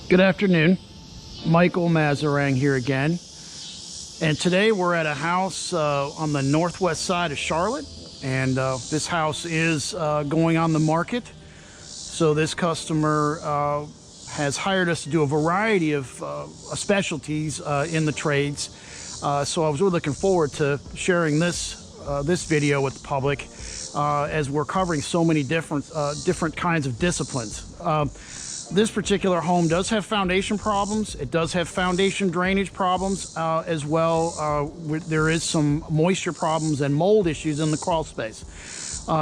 Good afternoon, Michael Mazarang here again, and today we're at a house on the northwest side of Charlotte, and this house is going on the market. So this customer has hired us to do a variety of specialties in the trades. So I was really looking forward to sharing this video with the public as we're covering so many different kinds of disciplines. This particular home does have foundation problems. It does have foundation drainage problems as well. There is some moisture problems and mold issues in the crawl space.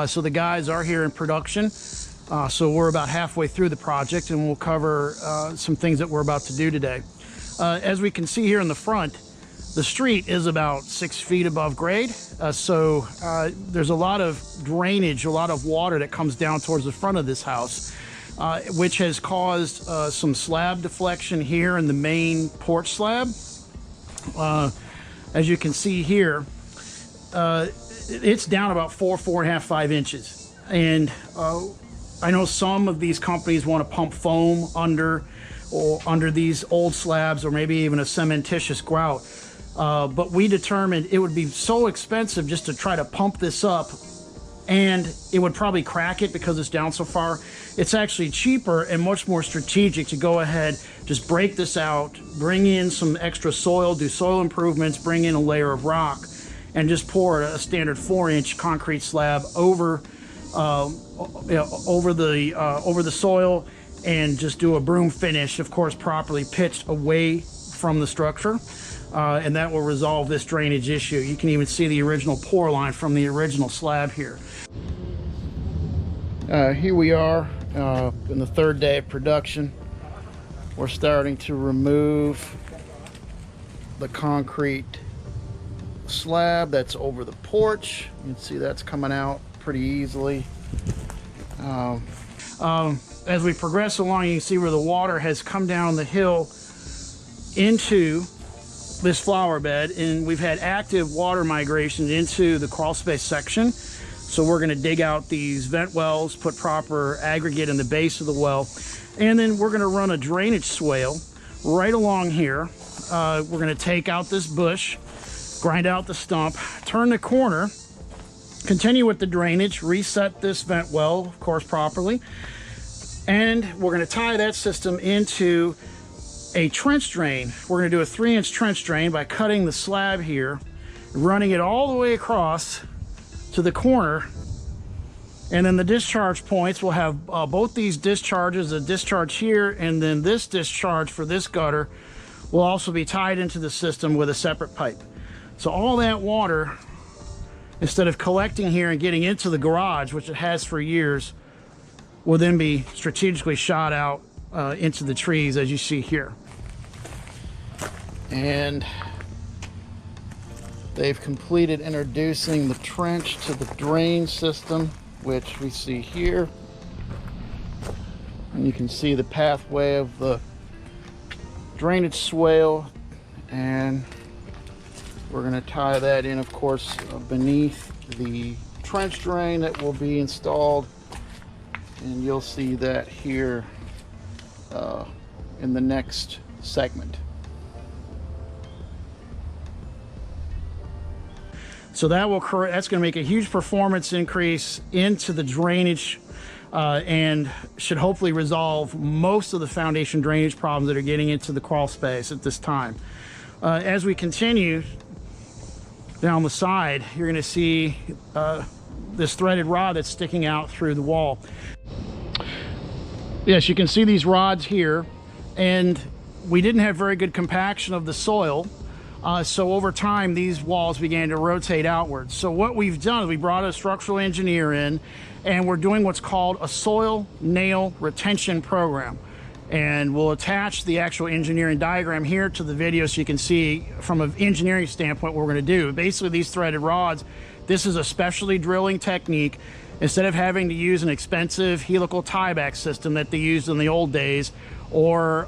So the guys are here in production. So we're about halfway through the project, and we'll cover some things that we're about to do today. As we can see here in the front, the street is about 6 feet above grade. So there's a lot of drainage, a lot of water that comes down towards the front of this house. Which has caused some slab deflection here in the main porch slab. As you can see here, it's down about 4.5, 5 inches. And I know some of these companies want to pump foam under these old slabs, or maybe even a cementitious grout. But we determined it would be so expensive just to try to pump this up, and it would probably crack it because it's down so far. It's actually cheaper and much more strategic to go ahead, just break this out, bring in some extra soil, do soil improvements, bring in a layer of rock, and just pour a standard 4-inch concrete slab over the soil, and just do a broom finish, of course properly pitched away from the structure. And that will resolve this drainage issue. You can even see the original pour line from the original slab here. Here we are in the third day of production. We're starting to remove the concrete slab that's over the porch. You can see that's coming out pretty easily. As we progress along, you can see where the water has come down the hill into this flower bed, and we've had active water migration into the crawl space section. So we're going to dig out these vent wells, put proper aggregate in the base of the well, and then we're going to run a drainage swale right along here. We're going to take out this bush, grind out the stump, turn the corner, continue with the drainage, reset this vent well, of course, properly, and we're going to tie that system into a trench drain. We're going to do a 3-inch trench drain by cutting the slab here, running it all the way across to the corner, and then the discharge points will have both these discharges, a discharge here, and then this discharge for this gutter will also be tied into the system with a separate pipe. So all that water, instead of collecting here and getting into the garage, which it has for years, will then be strategically shot out into the trees, as you see here. And they've completed introducing the trench to the drain system, which we see here. And you can see the pathway of the drainage swale, and we're going to tie that in, of course, beneath the trench drain that will be installed. And you'll see that here in the next segment. So that's going to make a huge performance increase into the drainage and should hopefully resolve most of the foundation drainage problems that are getting into the crawl space at this time. As we continue down the side, you're going to see this threaded rod that's sticking out through the wall. Yes, you can see these rods here, and we didn't have very good compaction of the soil. So over time, these walls began to rotate outwards. So what we've done is we brought a structural engineer in, and we're doing what's called a soil nail retention program. And we'll attach the actual engineering diagram here to the video so you can see from an engineering standpoint what we're going to do. Basically, these threaded rods, this is a specialty drilling technique. Instead of having to use an expensive helical tieback system that they used in the old days, or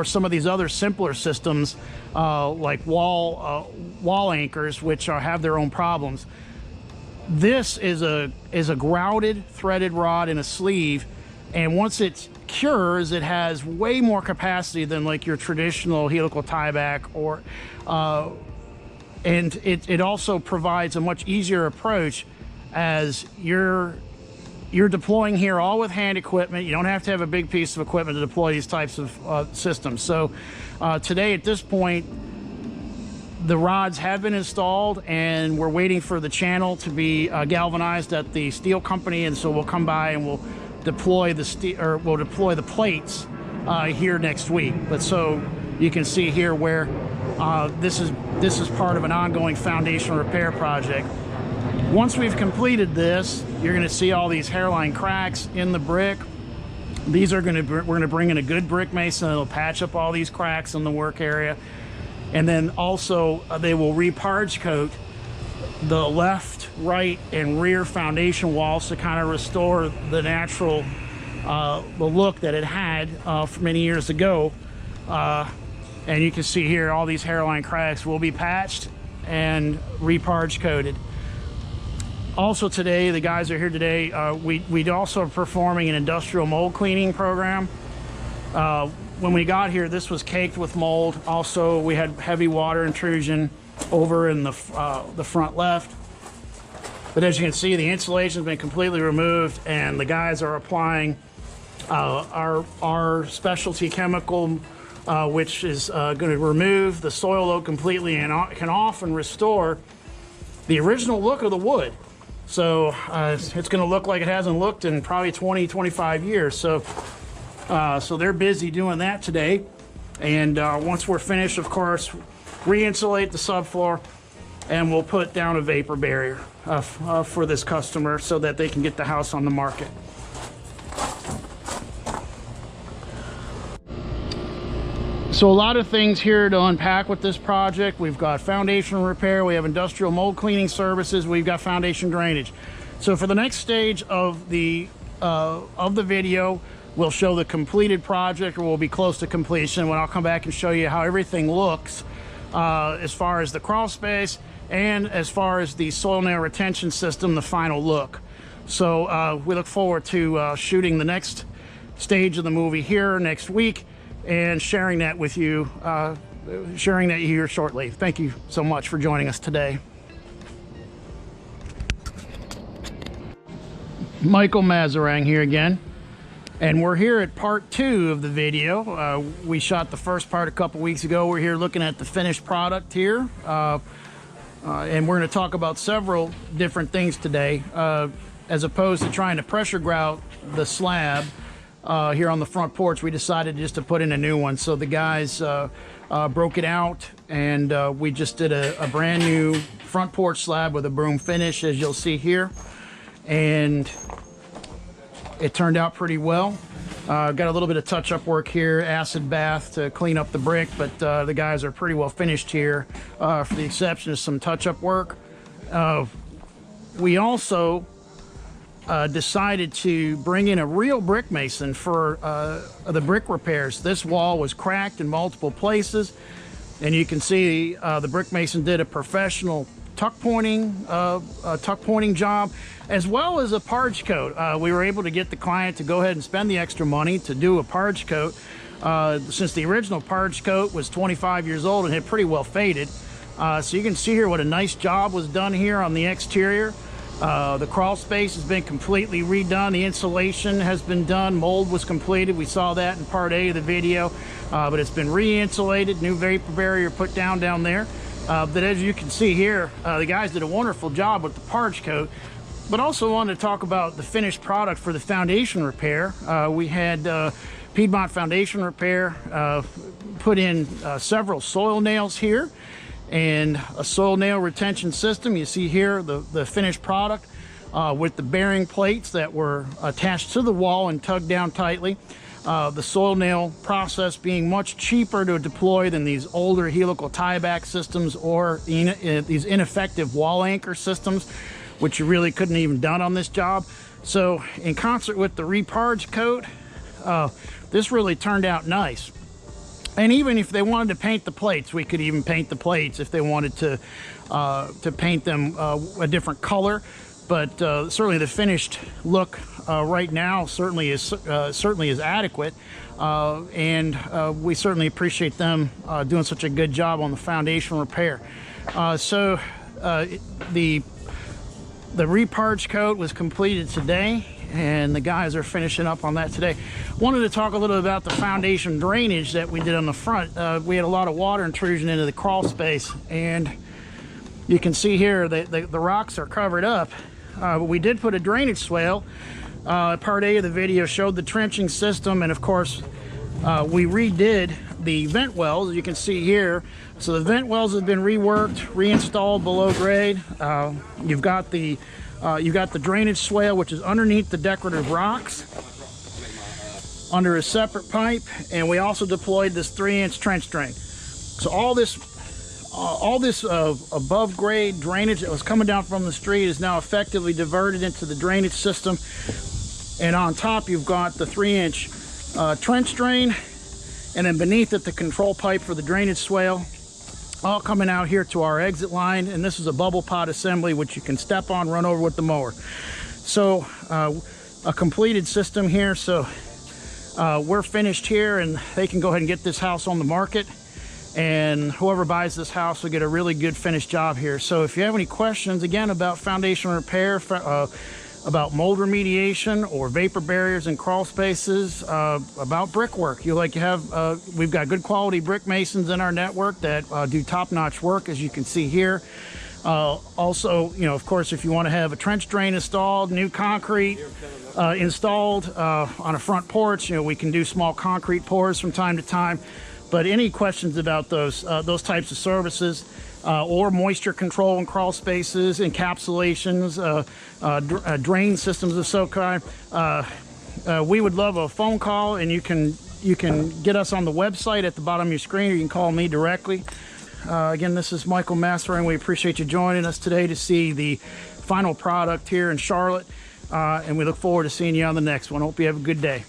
some of these other simpler systems like wall anchors, which have their own problems, this is a grouted threaded rod in a sleeve, and once it secure is it has way more capacity than like your traditional helical tieback, or and it also provides a much easier approach as you're deploying here all with hand equipment. You don't have to have a big piece of equipment to deploy these types of systems. So today at this point, the rods have been installed and we're waiting for the channel to be galvanized at the steel company, and so we'll come by and we'll deploy the steel, or we'll deploy the plates here next week. But so you can see here where this is part of an ongoing foundation repair project. Once we've completed this, you're going to see all these hairline cracks in the brick. These are we're going to bring in a good brick mason that'll patch up all these cracks in the work area. And then also they will reparge coat the left, right, and rear foundation walls to kind of restore the natural the look that it had many years ago. And you can see here all these hairline cracks will be patched and reparge coated. Also today, the guys are here today, we also are performing an industrial mold cleaning program. When we got here, this was caked with mold. Also, we had heavy water intrusion over in the front left. But as you can see, the insulation has been completely removed, and the guys are applying our specialty chemical, which is going to remove the soil load completely and can often restore the original look of the wood. So it's going to look like it hasn't looked in probably 20, 25 years. So they're busy doing that today. And once we're finished, of course, re-insulate the subfloor, and we'll put down a vapor barrier for this customer so that they can get the house on the market. So a lot of things here to unpack with this project. We've got foundation repair, we have industrial mold cleaning services, we've got foundation drainage. So for the next stage of the video, we'll show the completed project, or we'll be close to completion, when I'll come back and show you how everything looks as far as the crawl space and as far as the soil nail retention system, the final look. So we look forward to shooting the next stage of the movie here next week and sharing that with you, here shortly. Thank you so much for joining us today. Michael Mazarang here again. And we're here at part 2 of the video. We shot the first part a couple weeks ago. We're here looking at the finished product here. And we're going to talk about several different things today. As opposed to trying to pressure grout the slab here on the front porch, we decided just to put in a new one. So the guys broke it out, and we just did a brand new front porch slab with a broom finish, as you'll see here. And it turned out pretty well. Got a little bit of touch-up work here, acid bath to clean up the brick, but the guys are pretty well finished here, for the exception of some touch-up work. We also decided to bring in a real brick mason for the brick repairs. This wall was cracked in multiple places, and you can see the brick mason did a professional tuck pointing job, as well as a parge coat. We were able to get the client to go ahead and spend the extra money to do a parge coat, since the original parge coat was 25 years old and had pretty well faded. So you can see here what a nice job was done here on the exterior. The crawl space has been completely redone. The insulation has been done. Mold was completed. We saw that in part A of the video, but it's been re-insulated, new vapor barrier put down there. But as you can see here, the guys did a wonderful job with the parge coat, but also wanted to talk about the finished product for the foundation repair. We had Piedmont Foundation Repair put in several soil nails here and a soil nail retention system. You see here the finished product with the bearing plates that were attached to the wall and tugged down tightly. The soil nail process being much cheaper to deploy than these older helical tieback systems or these ineffective wall anchor systems, which you really couldn't even done on this job. So in concert with the reparge coat, this really turned out nice. And even if they wanted to paint the plates, we could even paint the plates if they wanted to paint them a different color. but certainly the finished look right now certainly is adequate, and we certainly appreciate them doing such a good job on the foundation repair. So the repurge coat was completed today, and the guys are finishing up on that today. Wanted to talk a little about the foundation drainage that we did on the front. We had a lot of water intrusion into the crawl space, and you can see here that the rocks are covered up. But we did put a drainage swale. Part A of the video showed the trenching system, and of course we redid the vent wells, as you can see here. So the vent wells have been reworked, reinstalled below grade. You've got the drainage swale, which is underneath the decorative rocks under a separate pipe, and we also deployed this 3-inch trench drain. So all this above grade drainage that was coming down from the street is now effectively diverted into the drainage system, and on top you've got the 3-inch trench drain, and then beneath it the control pipe for the drainage swale, all coming out here to our exit line. And this is a bubble pot assembly which you can step on, run over with the mower. So a completed system here. So we're finished here, and they can go ahead and get this house on the market, and whoever buys this house will get a really good finished job here. So if you have any questions again about foundation repair, about mold remediation or vapor barriers and crawl spaces, about brickwork, we've got good quality brick masons in our network that do top-notch work, as you can see here. Also, of course, if you want to have a trench drain installed, new concrete installed on a front porch, we can do small concrete pours from time to time. But any questions about those types of services, or moisture control in crawl spaces, encapsulations, drain systems of some kind, we would love a phone call, and you can get us on the website at the bottom of your screen, or you can call me directly. Again, this is Michael Masser, and we appreciate you joining us today to see the final product here in Charlotte, and we look forward to seeing you on the next one. Hope you have a good day.